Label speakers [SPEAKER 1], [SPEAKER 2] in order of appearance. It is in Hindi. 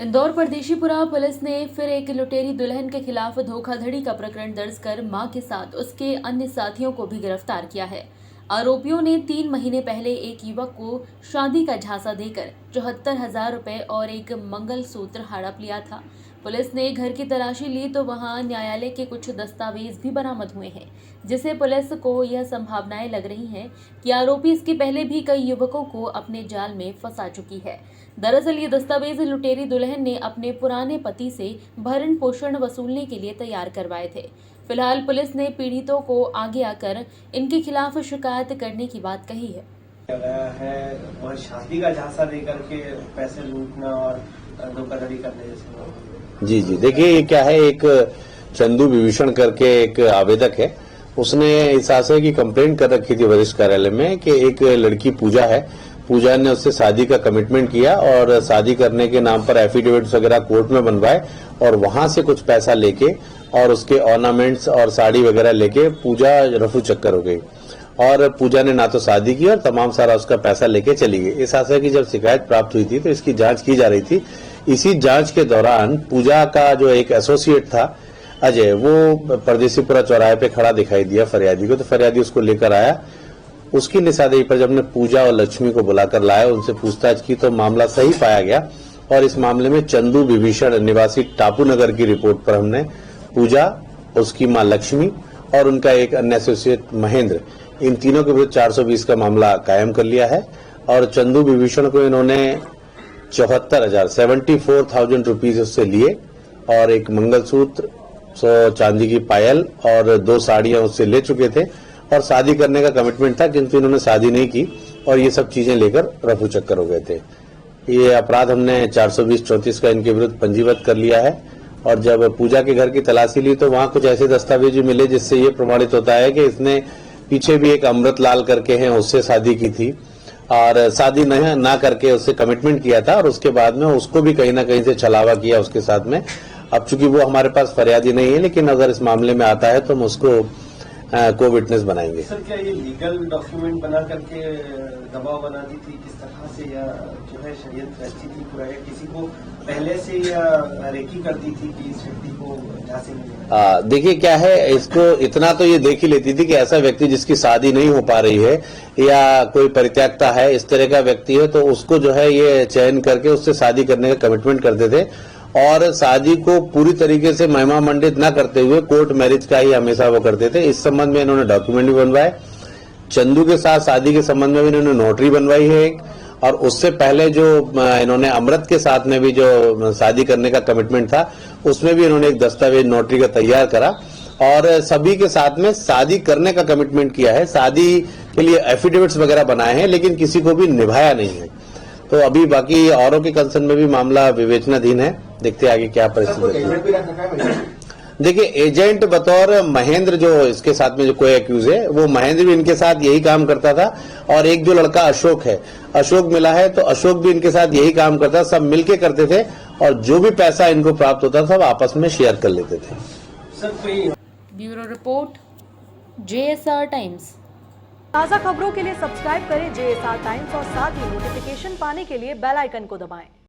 [SPEAKER 1] इंदौर परदेशीपुरा पुलिस ने फिर एक लुटेरी दुल्हन के खिलाफ धोखाधड़ी का प्रकरण दर्ज कर मां के साथ उसके अन्य साथियों को भी गिरफ्तार किया है। आरोपियों ने 3 महीने पहले एक युवक को शादी का झांसा देकर 74,000 रुपए और एक मंगलसूत्र हड़प लिया था। पुलिस ने घर की तलाशी ली तो वहां न्यायालय के कुछ दस्तावेज भी बरामद हुए हैं, जिससे पुलिस को यह संभावनाएं लग रही हैं कि आरोपी इसके पहले भी कई युवकों को अपने जाल में फंसा चुकी है। दरअसल ये दस्तावेज लुटेरी दुल्हन ने अपने पुराने पति से भरण पोषण वसूलने के लिए तैयार करवाए थे। फिलहाल पुलिस ने पीड़ितों को आगे आकर इनके खिलाफ शिकायत करने की बात कही है।
[SPEAKER 2] वह शादी का झांसा देकर के पैसे लूटना और धोखाधड़ी करने जैसे।
[SPEAKER 3] जी, देखिए ये क्या है, एक चंदू विभीषण करके एक आवेदक है, उसने इस आशय की कंप्लेंट कर रखी थी वरिष्ठ कार्यालय में कि एक लड़की पूजा है, पूजा ने उससे शादी का कमिटमेंट किया और शादी करने के नाम पर एफिडेविट्स वगैरह कोर्ट में बनवाए और वहां से कुछ पैसा लेके और उसके ऑर्नामेंट्स और साड़ी वगैरह लेके पूजा रफू चक्कर हो गई और पूजा ने ना तो शादी की और तमाम सारा उसका पैसा लेके चली गई। इस आशय की जब शिकायत प्राप्त हुई थी तो इसकी जांच की जा रही थी। इसी जांच के दौरान पूजा का जो एक एसोसिएट था अजय, वो परदेशीपुरा चौराहे पे खड़ा दिखाई दिया फरियादी को, तो फरियादी उसको लेकर आया। उसकी निशानदेही पर जब ने पूजा और लक्ष्मी को बुलाकर लाया, उनसे पूछताछ की तो मामला सही पाया गया और इस मामले में चंदू विभीषण निवासी टापू नगर की रिपोर्ट पर हमने पूजा, उसकी मां लक्ष्मी और उनका एक अन्य एसोसिएट महेंद्र, इन तीनों के विरुद्ध 420 का मामला कायम कर लिया है और चंदू विभीषण को इन्होंने 74,000 रुपीज उससे लिए और एक मंगलसूत्र, 100 चांदी की पायल और 2 साड़ियां उससे ले चुके थे और शादी करने का कमिटमेंट था, किंतु इन्होंने शादी नहीं की और ये सब चीजें लेकर रफू चक्कर हो गए थे। ये अपराध हमने 420-34 का इनके विरुद्ध पंजीबद्ध कर लिया है और जब पूजा के घर की तलाशी ली तो वहां कुछ ऐसे दस्तावेज मिले जिससे ये प्रमाणित होता है कि इसने पीछे भी एक अमृत लाल करके हैं, उससे शादी की थी और शादी ना करके उससे कमिटमेंट किया था और उसके बाद में उसको भी कहीं ना कहीं से छलावा किया उसके साथ में। अब चूंकि वो हमारे पास फरियादी नहीं है, लेकिन अगर इस मामले में आता है तो हम उसको को विटनेस बनाएंगे।
[SPEAKER 2] सर, क्या ये लीगल डॉक्यूमेंट बना करके दबाव बना दी थी किस तरह से, या जो है षड्यंत्र रची थी पूरा, या किसी को पहले से या रेकी कर दी थी कि इस व्यक्ति को झांसे मिले?
[SPEAKER 3] देखिए क्या है, इसको इतना तो ये देख ही लेती थी कि ऐसा व्यक्ति जिसकी शादी नहीं हो पा रही है या कोई परित्यक्ता है, इस तरह का व्यक्ति है, तो उसको जो है ये चयन करके उससे शादी करने का कमिटमेंट करते थे और शादी को पूरी तरीके से महिमा मंडित न करते हुए कोर्ट मैरिज का ही हमेशा वो करते थे। इस संबंध में इन्होंने डॉक्यूमेंट भी बनवाए। चंदू के साथ शादी के संबंध में भी इन्होंने नोटरी बनवाई है एक, और उससे पहले जो इन्होंने अमृत के साथ में भी जो शादी करने का कमिटमेंट था उसमें भी इन्होंने एक दस्तावेज नोटरी का तैयार करा और सभी के साथ में शादी करने का कमिटमेंट किया है। शादी के लिए एफिडेविट्स वगैरह बनाए हैं लेकिन किसी को भी निभाया नहीं है। तो अभी बाकी औरों के कंसर्न में भी मामला विवेचनाधीन है, देखते हैं आगे क्या परिस्थिति। देखिए एजेंट बतौर महेंद्र जो इसके साथ में जो कोई एक्यूज है, वो महेंद्र भी इनके साथ यही काम करता था और एक जो लड़का अशोक है, अशोक मिला है तो अशोक भी इनके साथ यही काम करता, सब मिलके करते थे और जो भी पैसा इनको प्राप्त होता था सब आपस में शेयर कर लेते थे।
[SPEAKER 1] Bureau report, JSR times.
[SPEAKER 4] ताज़ा खबरों के लिए सब्सक्राइब करें JSR टाइम्स और साथ ही नोटिफिकेशन पाने के लिए बेल आइकन को दबाएं।